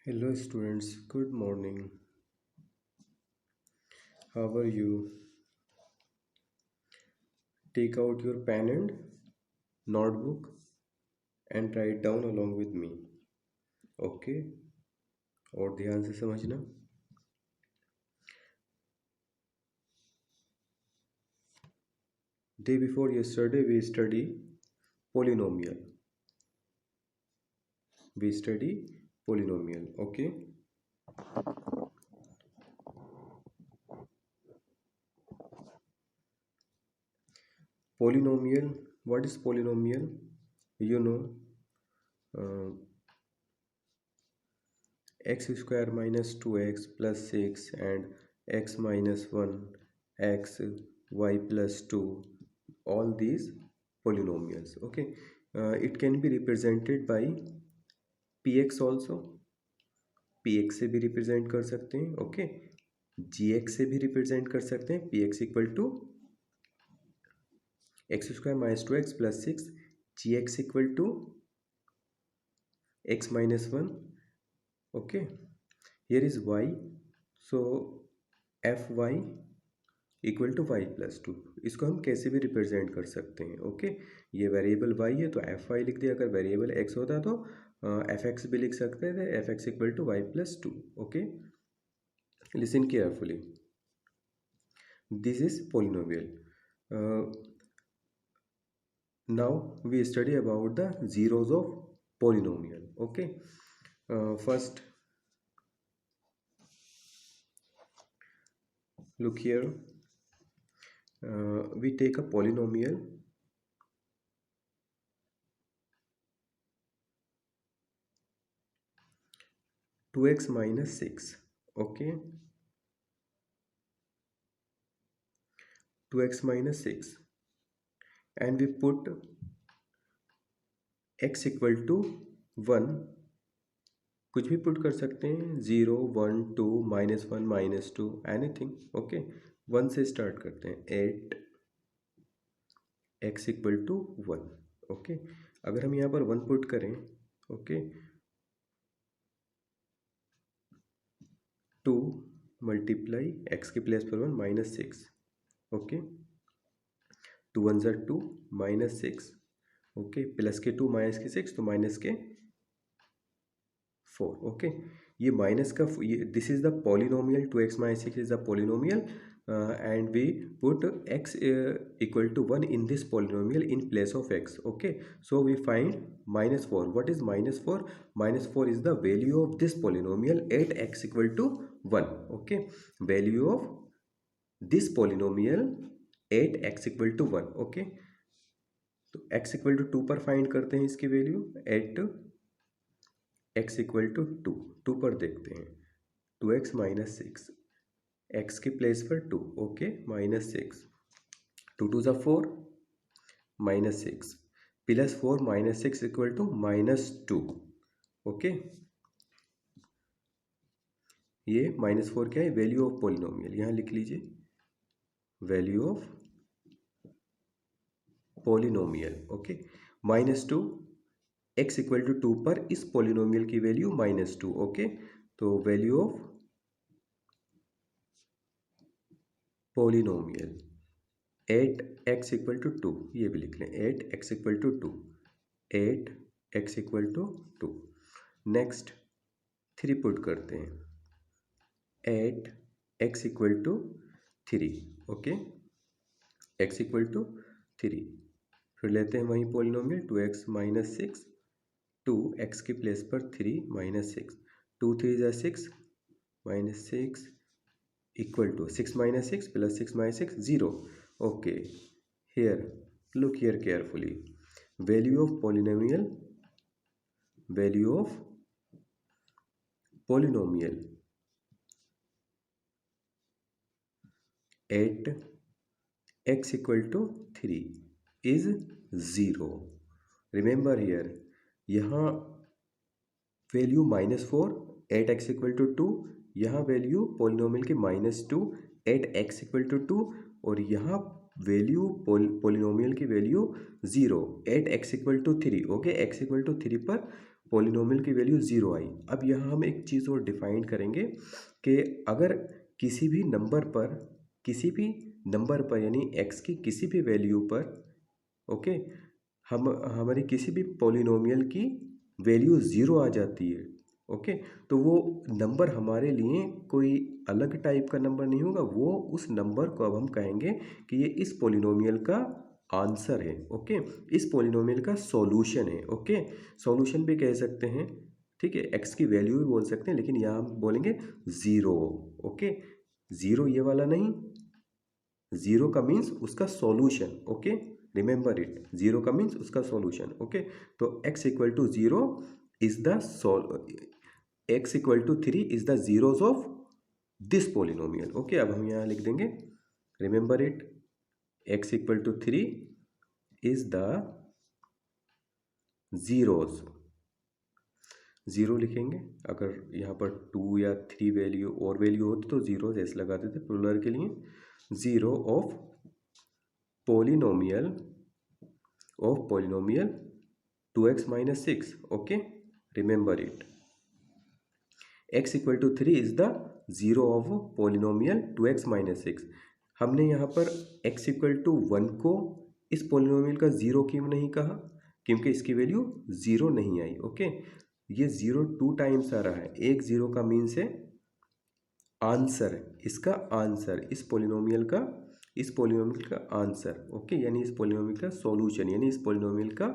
Hello students, good morning. How are you? Take out your pen and notebook and write down along with me. Okay? और ध्यान से समझना. Day before yesterday we study polynomial. Okay? Polynomial. What is polynomial? You know, x square minus 2x plus 6 and x minus 1, x, y plus 2, all these polynomials. Okay, it can be represented by px also. px से भी represent कर सकते हैं. Okay, gx से भी represent कर सकते हैं. px equal to x square minus 2x plus 6, gx equal to x minus 1. Okay, here is y, so fy equal to y plus 2. इसको हम कैसे भी रिप्रेजेंट कर सकते हैं. ओके, ये वेरिएबल y है तो एफ वाई लिख दिया. अगर वेरिएबल x होता तो एफ एक्स भी लिख सकते थे. F x equal to y plus 2. Okay, listen carefully. This is polynomial. Now we study about the zeros of polynomial. Okay, first look here. We take a polynomial 2x minus 6. Okay, 2x minus 6, and we put x equal to 1. कुछ भी put कर सकते हैं. 0, 1, 2, -1, -2, anything. Okay, 1 से start करते हैं. 8 x equal to 1. Okay, अगर हम यहाँ पर 1 पुट करें, ओके, 2 मल्टीप्लाई x के प्लेस पर 1 -6. ओके, 2 1 ज़ा 2 -6. ओके, प्लस के 2 माइनस के 6 तो माइनस के 4. ओके, ये माइनस का this is the polynomial. 2x minus 6 is the polynomial and we put x equal to 1 in this polynomial in place of x. Okay, so we find -4. What is -4? -4 is the value of this polynomial at x equal to 1. Okay, value of this polynomial at x equal to 1. Okay, तो x equal to 2 पर find करते हैं इसकी value. At x equal to 2 पर देखते हैं. 2x minus 6, x के place पर 2. ओके, -6, 2 2 ज़ा 4, -6 प्लस 4 -6 इक्वल टू -2. ओके, ये -4 क्या है? Value of polynomial. यहाँ लिख लीजिए, value of polynomial. Okay, -2, x equal to 2 पर इस पॉलिनोमियल की वैल्यू -2. ओके, तो value of polynomial at x equal to 2, ये भी लिख लें. At x equal to 2, at x equal to 2. Next 3 put करते हैं. At x equal to 3. Okay, x equal to 3. फिर लेते हैं वही पॉलिनोमियल 2x माइनस 6, 2 x के प्लेस पर 3 -6. 2 3 ज़ा 6, -6 equal to 6 minus 6 plus 6 minus 6, 0. Okay, here look here carefully. Value of polynomial at x equal to 3 is 0. Remember here, यहाँ value -4 at x equal to 2, यहाँ value polynomial की -2 at x equal to 2, और यहाँ value polynomial की value 0 at x equal to 3. Okay, x equal to 3 पर polynomial की value 0 आई। अब यहाँ हम एक चीज़ और डिफाइन करेंगे कि अगर किसी भी नंबर पर यानी x की किसी भी वैल्यू पर, ओके, हम हमारी किसी भी पॉलिनोमियल की वैल्यू 0 आ जाती है, ओके, तो वो नंबर हमारे लिए कोई अलग टाइप का नंबर नहीं होगा, वो उस नंबर को अब हम कहेंगे कि ये इस पॉलिनोमियल का आंसर है, ओके, इस पॉलिनोमियल का सॉल्यूशन है, ओके। सॉल्यूशन भी कह सकते हैं, ठीक है, एक्स की वैल्यू भी बोल सकते हैं, लेकिन यहाँ हम बोलेंगे 0, ओके। 0 ये वाला नहीं, 0 का मीन्स उसका सॉल्यूशन, ओके, रिमेंबर इट, 0 का मीन्स उसका सॉल्यूशन, ओके। तो x equal to 0 is the x equal to 3 is the zeros of this polynomial, okay. अब हम यहाँ लिख देंगे, remember it, x equal to 3 is the zeros, 0 लिखेंगे, अगर यहाँ पर 2 या 3 वैल्यू और वैल्यू होती तो जीरोस ऐसे लगा देते प्लूरल के लिए, 0 of polynomial 2x minus 6, okay, remember it, x equal to 3 is the 0 of polynomial 2x minus 6। हमने यहाँ पर x equal to 1 को इस पोलिनोमियल का 0 क्यों नहीं कहा, क्योंकि इसकी वैल्यू 0 नहीं आई, ओके। ये 0 2 टाइम्स आ रहा है, एक 0 का मीन्स है आंसर, इसका आंसर, इस पोलिनोमियल का आंसर, ओके, यानी इस पोलिनोमियल का सॉल्यूशन, यानी इस पोलिनोमियल का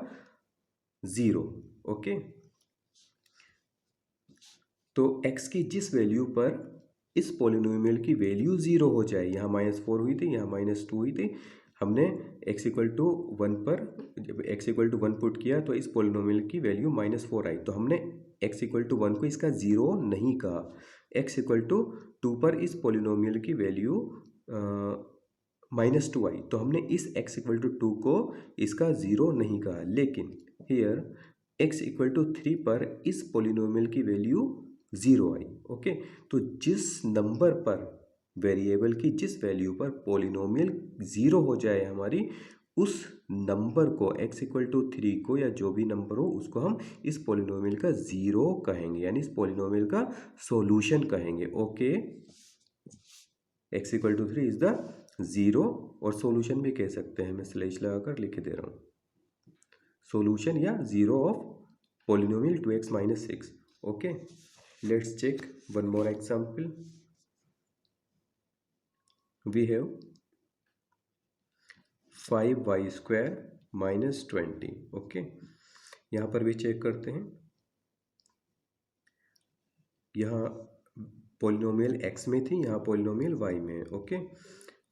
0, ओके। तो x की जिस वैल्यू पर इस पोलिनोमियल की वैल्यू 0 हो जाए, यहाँ -4 हुई थी, यहाँ -2 हुई थी, हमने x इक्वल टू 1 पर जब x इक्वल टू 1 पुट किया तो इस पोलिनोमियल की वैल्यू -4 आई, तो हमने x इक्वल टू 1 को इसका 0 नहीं कहा, x इक्वल टू 2 पर इस पोलिनोमियल की वैल्यू -2 आई, तो हमने इस x इक्वल टू 2 को इसका 0 नहीं कहा, लेकिन हियर x इक्वल टू 3 पर इस पोलिनोमियल की वैल्यू 0 आई, ओके। तो जिस नंबर पर, वेरिएबल की जिस वैल्यू पर पोलिनोमियल 0 हो जाए हमारी, उस नंबर को x इक्वल टू 3 को या जो भी नंबर हो उसको हम इस पोलिनोमियल का 0 कहेंगे, यानी इस पोलिनोमियल का सॉल्यूशन कहेंगे, okay. x equal to 3 is the 0, और सॉल्यूशन भी कह सकते हैं, मैं स्लैश लगाकर लिख दे रहा हूँ, सॉल्यूशन या 0 of polynomial 2x minus 6, okay। Let's check one more example. We have 5y square minus 20, okay। यहाँ पर भी चेक करते हैं, यहाँ पोलिनोमियल x में थी, यहाँ पोलिनोमियल y में है, okay.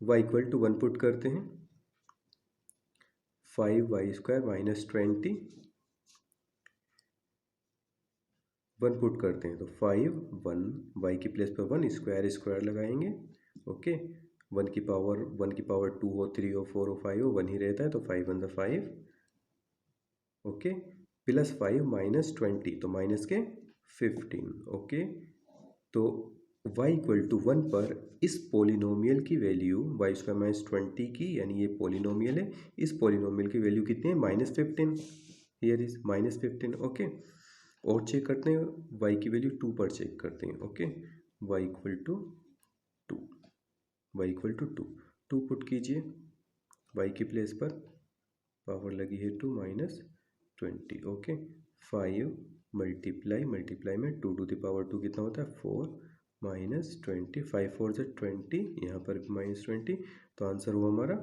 y equal to 1 put करते हैं, 5y स्क्वायर माइनस 20, 1 पुट करते हैं तो 5 1 y की प्लेस पर 1 स्क्वायर स्क्वायर लगाएंगे, ओके। 1 की पावर 2 हो, 3 हो, 4 हो, 5 हो, 1 ही रहता है, तो 5 1 5, ओके, प्लस 5 माइनस 20 तो माइनस के 15, ओके। तो y इक्वल टू 1 पर इस पोलिनोमियल की वैल्यू y स्क्वायर माइनस 20 की, यानी ये पोलिनोमियल है, इस पोलिनोमियल की वैल्यू कितनी है, -15, हियर इज -15, ओके। और चेक करते हैं y की वैल्यू 2 पर चेक करते हैं, okay. y equal to 2, y equal to 2 put कीजिए y की प्लेस पर, पावर लगी है 2 माइनस 20, ओके। 5 मल्टीप्लाई में 2 टू द पावर 2 कितना होता है, 4 माइनस 20, 5 4 से 20, यहाँ पर -20, तो आंसर हुआ हमारा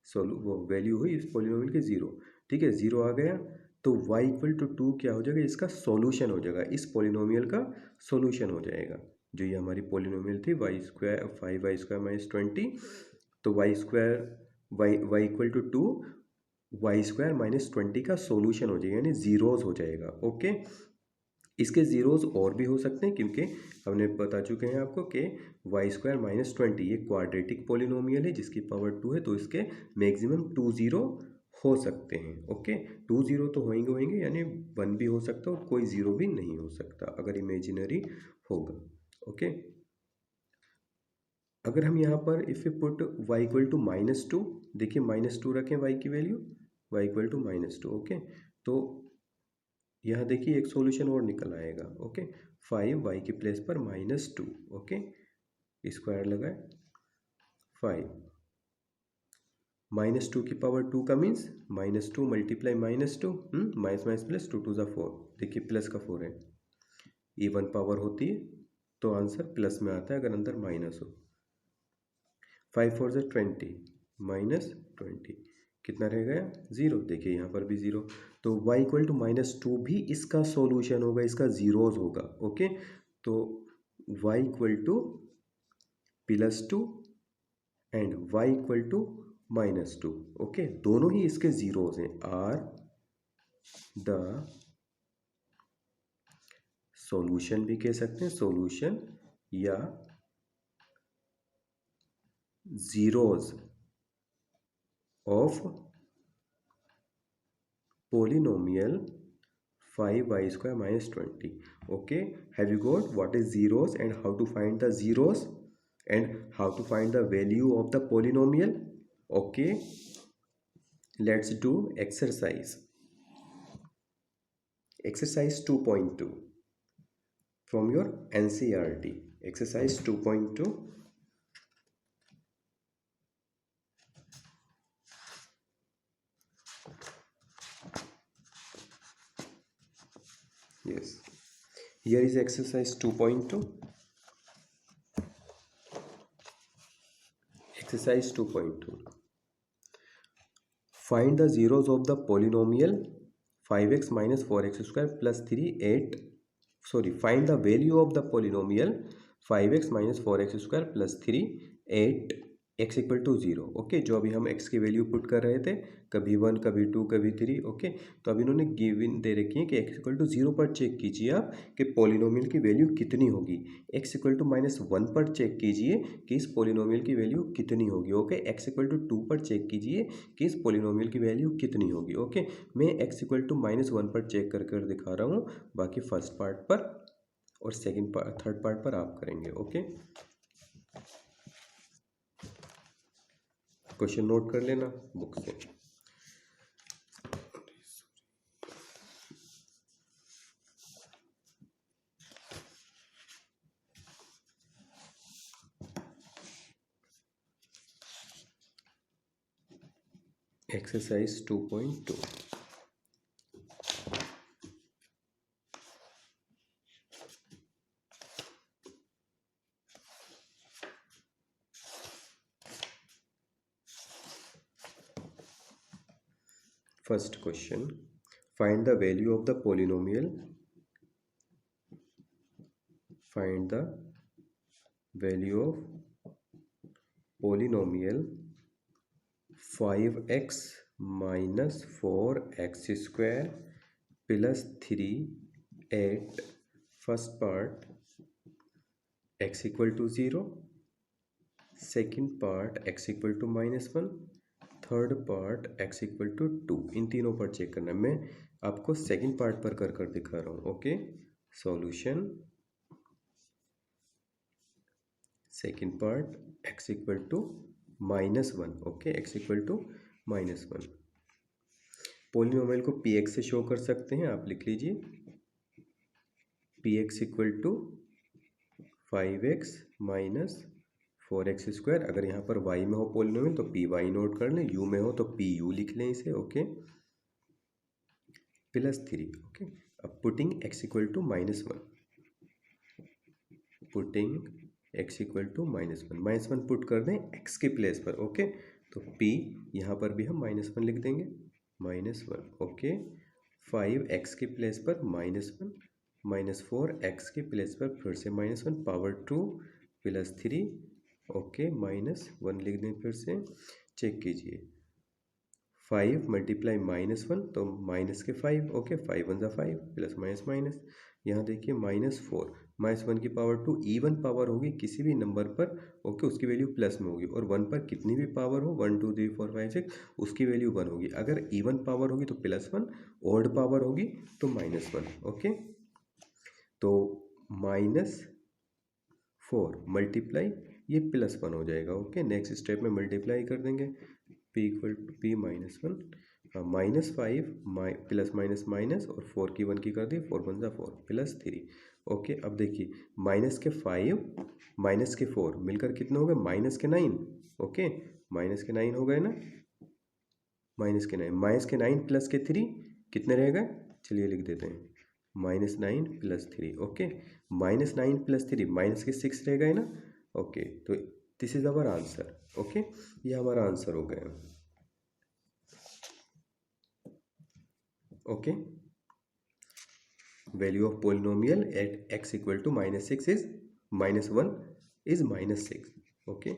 वो वैल्यू हुई इस पोलिनोमियल की 0, ठीक है, 0 आ गया, तो y इक्वल टू 2 क्या हो जाएगा, इसका सॉल्यूशन हो जाएगा, इस पोलिनोमियल का सॉल्यूशन हो जाएगा, जो ये हमारी पोलिनोमियल थी y square 5y square minus 20, तो y equal to 2 y square minus 20 का सॉल्यूशन हो जाएगा, यानी जीरोस हो जाएगा, ओके। इसके जीरोस और भी हो सकते हैं, क्योंकि हमने बता चुके हैं आपको कि वाई स्क्वायर माइनस 20 ये क्वाड्रेटिक पोलिनोमियल है जिसकी पावर 2 है, तो इसके मैक्सिमम 2 जीरो हो सकते हैं, ओके। 2 जीरो तो होंगे, यानी 1 भी हो सकता है और कोई जीरो भी नहीं हो सकता अगर इमेजिनरी होगा, ओके। अगर हम यहाँ पर if you put y equal to -2, देखिए -2 रखें y की वैल्यू, y इक्वल टू -2, ओके। तो यहाँ देखिए एक सॉल्यूशन और निकल आएगा। ओके, 5 y के प्लेस पर -2। ओके, स्क्वायर लगाए 5 -2 की पावर 2 का means -2 multiply -2 minus minus plus 2 two ज़ा 4। देखिए प्लस का 4 है, इवन पावर होती है तो आंसर प्लस में आता है अगर अंदर माइनस हो। 5 4 ज़ा 20 -20 कितना रह गया 0। देखिए यहाँ पर भी 0, तो y इक्वल टू -2 भी इसका सॉल्यूशन होगा, इसका जीरोज होगा। ओके, तो y equal to +2 and y equal to -2। Okay, दोनों ही इसके जीरोज हैं, आर द सॉल्यूशन भी कह सकते हैं, सॉल्यूशन या zeros of polynomial 5y² -20. Okay, have you got what is zeros and how to find the zeros and how to find the value of the polynomial? Okay, let's do exercise 2.2 from your NCERT. Exercise 2.2. Yes, here is exercise 2.2. Exercise 2.2. Find the zeros of the polynomial 5x minus 4x square plus 3 8. Sorry, find the value of the polynomial 5x minus 4x square plus 3 8 x equal to 0। Okay, जो अभी हम x की value put कर रहे थे, कभी 1 कभी 2 कभी 3। ओके, तो अभी इन्होंने गिवन दे रखी है कि x इक्वल टू 0 पर चेक कीजिए आप कि पोलिनोमियल की वैल्यू कितनी होगी। x इक्वल टू -1 पर चेक कीजिए कि इस पोलिनोमियल की वैल्यू कितनी होगी। ओके, x इक्वल टू 2 पर चेक कीजिए कि इस पोलिनोमियल की वैल्यू कितनी होगी। ओके, मैं x इक्वल टू -1 पर चेक कर कर दिखा रहा हूँ, बाकी फर्स्ट पार्ट पर और सेकंड पार्ट थर्ड पार्ट पर आप करेंगे। ओके, क्वेश्चन नोट कर लेना बुक से। Exercise 2.2। First question, find the value of the polynomial. Find the value of polynomial 5x minus 4x square plus 3 8. First part x equal to 0, second part x equal to -1, third part x equal to 2। इन तीनों पर check करना है, मैं आपको second part पर कर कर दिखा रहा हूँ। Okay, solution second part x equal to -1। Okay, x equal to -1। Polynomial को px से शो कर सकते हैं, आप लिख लीजिए px equal to 5x minus 4x square. अगर यहाँ पर y में हो पोलिनोमियल तो पी वाई नोट कर लें, u में हो तो पी यू लिख लें इसे। ओके, +3। ओके, अब putting x equal to -1, putting x equal to -1 put कर दें x के प्लेस पर। ओके, तो p यहाँ पर भी हम -1 लिख देंगे, -1। ओके, 5x के प्लेस पर -1 -4x के प्लेस पर फिर से -1 पावर 2 +3। ओके, -1 लिख दें, फिर से चेक कीजिए 5 मल्टीप्लाई -1 तो माइनस के 5। Okay, 5 1 = 5 plus minus minus. यहाँ देखिए -4 -1 की पावर 2 इवन पावर होगी किसी भी नंबर पर। ओके, उसकी वैल्यू प्लस में होगी, और 1 पर कितनी भी पावर हो 1 2 3 4 5 6 उसकी वैल्यू 1 होगी। अगर इवन पावर होगी तो +1, ऑड पावर होगी तो -1। ओके, तो -4 मल्टीप्लाई ये +1 हो जाएगा। ओके, नेक्स्ट स्टेप में मल्टीप्लाई कर देंगे p equal to p -1 -5 plus minus minus और 4 की 1 की कर दी, 4 1 4 +3। ओके, अब देखिए माइनस के 5 माइनस के 4 मिलकर कितने हो गए, -9। ओके, -9 हो गए ना, -9 प्लस के 3 कितने रहेगा, चलिए लिख देते हैं, -9 + 3। ओके, -9 + 3 माइनस के 6 रह गए ना। ओके, तो this is our answer. Okay, ये हमारा आंसर हो गया। Okay, value of polynomial at x = -6 is -1 is -6। Okay,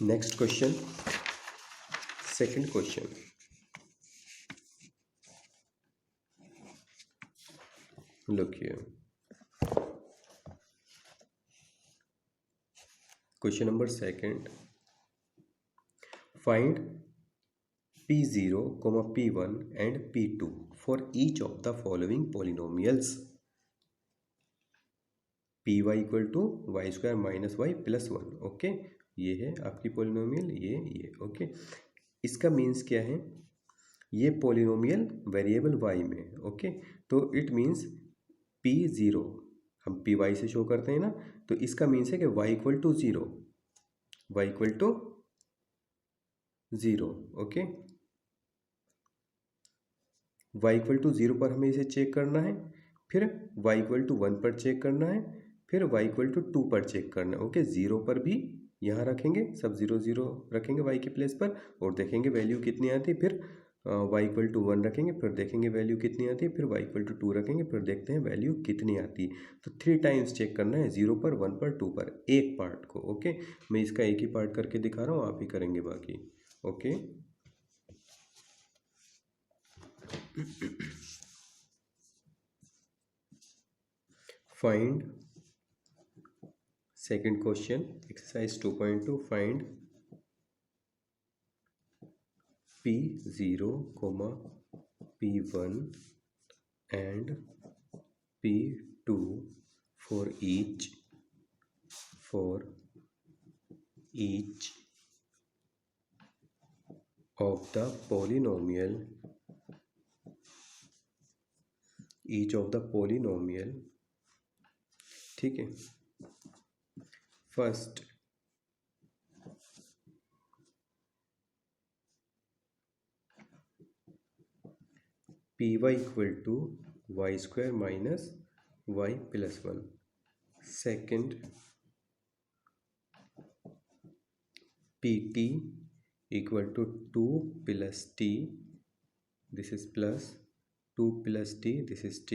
next question, second question. Look here. Question number second. Find P0, P1 and P2 for each of the following polynomials. Py = y² - y + 1. Okay, ये है आपकी polynomial, ये okay. इसका means क्या है, ये polynomial variable y में। Okay, तो इट मीन्स P0 हम Py से शो करते हैं ना, तो इसका मीन्स है कि y = 0, y = 0। ओके, y = 0 पर हमें इसे चेक करना है, फिर y = 1 पर चेक करना है, फिर y = 2 पर चेक करना है। ओके, 0 पर भी यहाँ रखेंगे, सब 0 0 रखेंगे y के प्लेस पर और देखेंगे वैल्यू कितनी आती है, फिर y = 1 रखेंगे, फिर देखेंगे वैल्यू कितनी आती है, फिर y = 2 रखेंगे, फिर देखते हैं वैल्यू कितनी आती है। तो 3 टाइम्स चेक करना है, 0 पर, 1 पर, 2 पर, एक पार्ट को। ओके, मैं इसका एक ही पार्ट करके दिखा रहा हूँ, आप ही करेंगे बाकी। Okay, find second question, exercise 2.2, find P0, P1 and P2 for each of the polynomial, ठीक है। First Py = y² - y + 1। Second Pt = 2 + t, this is plus, 2 + t, this is t,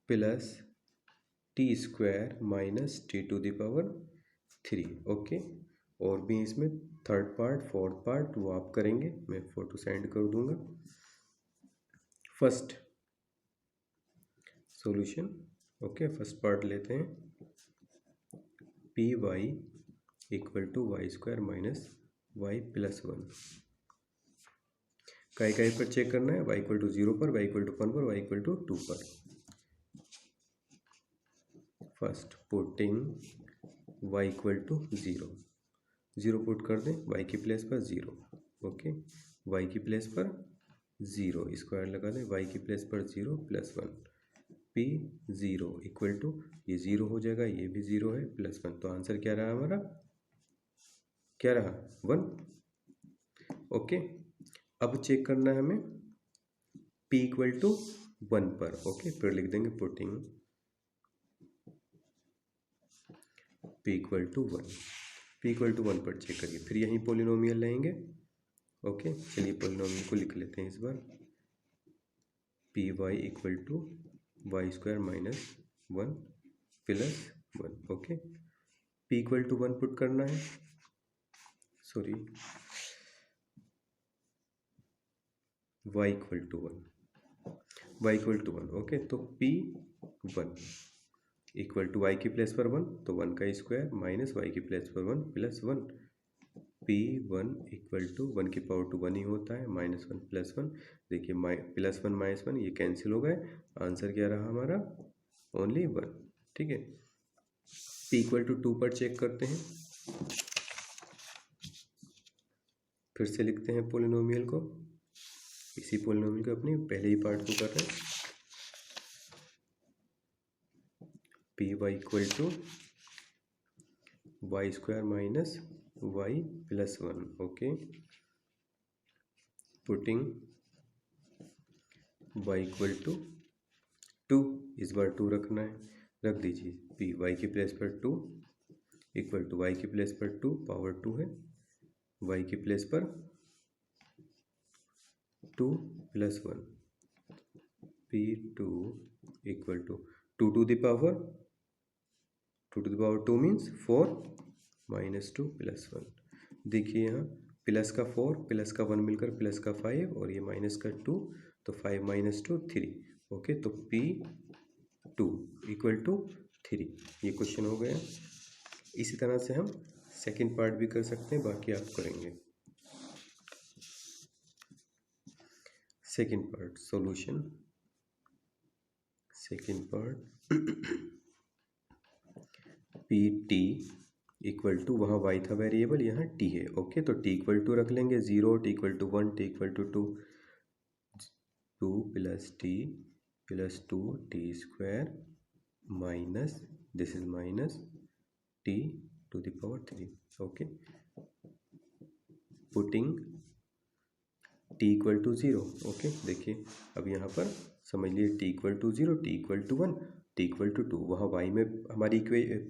plus t² - t⁻³ okay, और भी इसमें third part, fourth part वो आप करेंगे, मैं photo send कर दूंगा। First solution. Okay, first part लेते हैं, Py = y² - y + 1। काय पर चेक करना है, y = 0 पर, y = 1 पर, y = 2 पर। फर्स्ट पुटिंग y = 0, 0 पुट कर दें, y की प्लेस पर 0। ओके, y की प्लेस पर 0 स्क्वायर लगा दें, y की प्लेस पर 0 + 1। P0 = ये 0 हो जाएगा, ये भी 0 है, +1। तो आंसर क्या रहा हमारा, क्या रहा, 1। ओके, अब चेक करना है हमें P = 1 पर। ओके, फिर लिख देंगे पुटिंग P = 1, P = 1 पर चेक करिए, फिर यहीं पोलिनोमियल लेंगे। ओके, चलिए पोलिनोमियल को लिख लेते हैं इस बार, Py = y² - 1 + 1। Okay, P = 1 put करना है, सॉरी, y = 1, y = 1। ओके, तो P1 = y की प्लेस पर 1, तो 1 का स्क्वायर माइनस y की प्लेस पर 1 + 1। P1 = 1 की पावर टू 1 ही होता है, -1 + 1। देखिए +1 - 1 ये कैंसिल हो गए, आंसर क्या रहा हमारा, ओनली 1। ठीक है, P = 2 पर चेक करते हैं। फिर से लिखते हैं पोलिनोमियल को, इसी पोलिनोमियल को अपने पहले ही पार्ट को कर रहे हैं। P y equal to y square minus y plus 1। Okay, putting y equal to 2, इस बार 2 रखना है, रख दीजिए। पी वाई की प्लेस पर 2 इक्वल टू वाई की प्लेस पर 2 पावर 2 है, वाई की प्लेस पर 2 plus 1, p 2 equal to 2 to the power 2 means 4 minus 2 plus 1। देखिए यहाँ प्लस का 4 प्लस का 1 मिलकर प्लस का 5 और ये माइनस का 2, तो 5 माइनस 2 3। ओके, तो पी 2 इक्वल टू 3, ये क्वेश्चन हो गया। इसी तरह से हम सेकंड पार्ट भी कर सकते हैं, बाकी आप करेंगे। Second part solution, second part p t equal to, वहाँ वाई था वेरिएबल, यहाँ टी है। ओके, तो टी इक्वल टू रख लेंगे 0, t equal to 1, t equal to 2, 2 plus two t square minus, this is minus t to the power 3। Okay, putting t equal to 0। Okay, देखिए अब यहाँ पर समझ लिए t equal to 0, t equal to 1, t equal to 2। वहाँ y में हमारी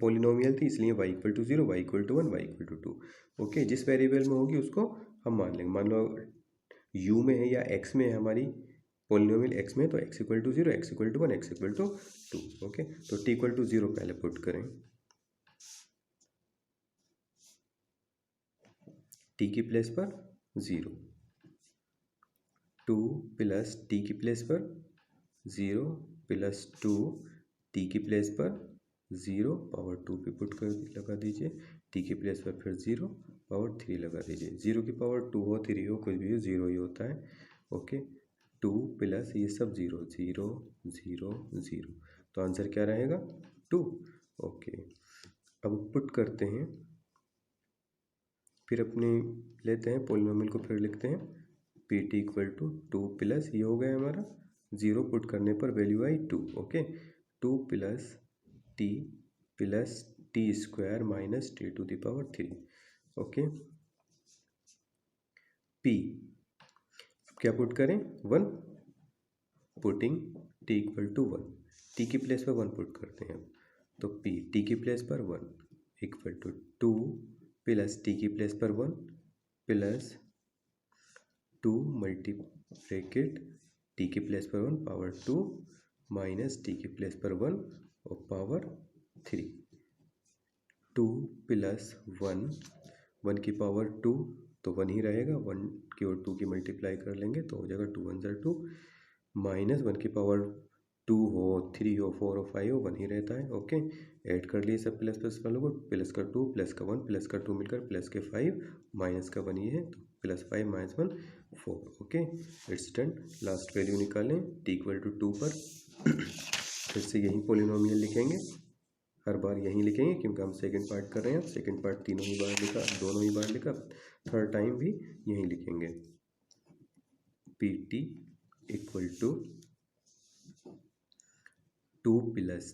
polynomial थी, इसलिए y equal to 0, y equal to 1, y equal to 2। Okay, जिस वेरिएबल में होगी उसको हम मान लेंगे। मान लो यू में है या एक्स में है हमारी पोलिनोमियल, एक्स में, तो x equal to 0, x equal to 1, x equal to 2। Okay, तो टी इक्वल टू 0 पहले पुट करें, टी की प्लेस पर 0, 2 प्लस टी की प्लेस पर 0 प्लस 2 टी की प्लेस पर 0 पावर 2 पे पुट कर लगा दीजिए, टी की प्लेस पर फिर 0 पावर 3 लगा दीजिए। 0 की पावर 2 हो 3 हो कुछ भी हो 0 ही होता है। ओके, 2 प्लस ये सब 0 0 0 0, तो आंसर क्या रहेगा 2। ओके, अब पुट करते हैं, फिर अपने लेते हैं पोलिनोमियल को, फिर लिखते हैं p t equal to 2 plus, ये हो गया हमारा 0 पुट करने पर वैल्यू आई 2। Okay, 2 plus t square minus t to the power 3। Okay, p अब क्या पुट करें 1, putting t equal to 1, t की प्लेस पर 1 पुट करते हैं। तो पी टी की प्लेस पर 1 इक्वल टू 2 प्लस टी की प्लेस पर 1 प्लस 2 मल्टी ब्रैकेट टी की प्लेस पर 1 पावर 2 माइनस टी की प्लेस पर 1 और पावर 3। 2 प्लस 1, 1 की पावर 2 तो 1 ही रहेगा, 1 की और 2 की मल्टीप्लाई कर लेंगे तो हो जाएगा 2 1 ज़ा 2, माइनस 1 की पावर 2 हो 3 हो 4 हो 5 हो 1 ही रहता है। ओके, ऐड कर लिए सब प्लस प्लस वालों को, प्लस का 2 प्लस का 1 प्लस का 2 मिलकर प्लस के 5 माइनस का 1 ये है, तो plus 5 minus 1 4। Okay, it's done. Last value निकालें टी इक्वल टू 2 पर फिर से यही पोलिनोमियल लिखेंगे, हर बार यहीं लिखेंगे क्योंकि हम सेकंड पार्ट कर रहे हैं। सेकंड पार्ट दोनों ही बार लिखा, थर्ड टाइम भी यहीं लिखेंगे। P t equal to 2 plus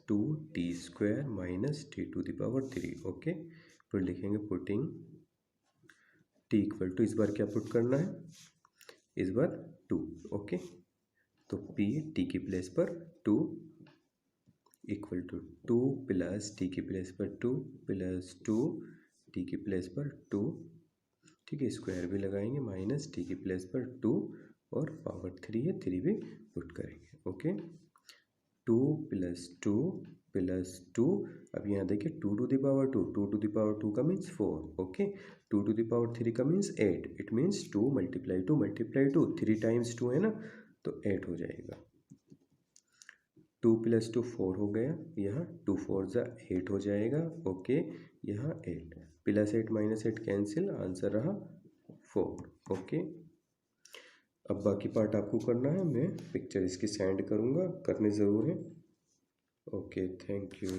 2 t square minus t to the power 3। Okay, फिर लिखेंगे पुटिंग टी इक्वल टू, इस बार क्या पुट करना है, इस बार 2। ओके, तो पी टी की प्लेस पर 2 इक्वल टू 2 प्लस टी की प्लेस पर 2 प्लस 2 टी की प्लेस पर 2, ठीक है, स्क्वायर भी लगाएंगे, माइनस टी की प्लेस पर 2 और पावर 3 है, 3 भी पुट करेंगे। ओके, 2 प्लस 2, अब यहाँ देखिए 2 to the power 2, 2 to the power 2 का means 4। Okay, 2 to the power 3 का means 8, it means 2 multiply 2 3 times 2 है ना, तो 8 हो जाएगा। 2 प्लस 2 4 हो गया, यहाँ 2 4 ज़ा 8 हो जाएगा। ओके, यहाँ 8 प्लस 8 माइनस 8 कैंसिल, आंसर रहा 4। ओके, अब बाकी पार्ट आपको करना है, मैं पिक्चर इसकी सेंड करूँगा, करने ज़रूर है। Okay, thank you.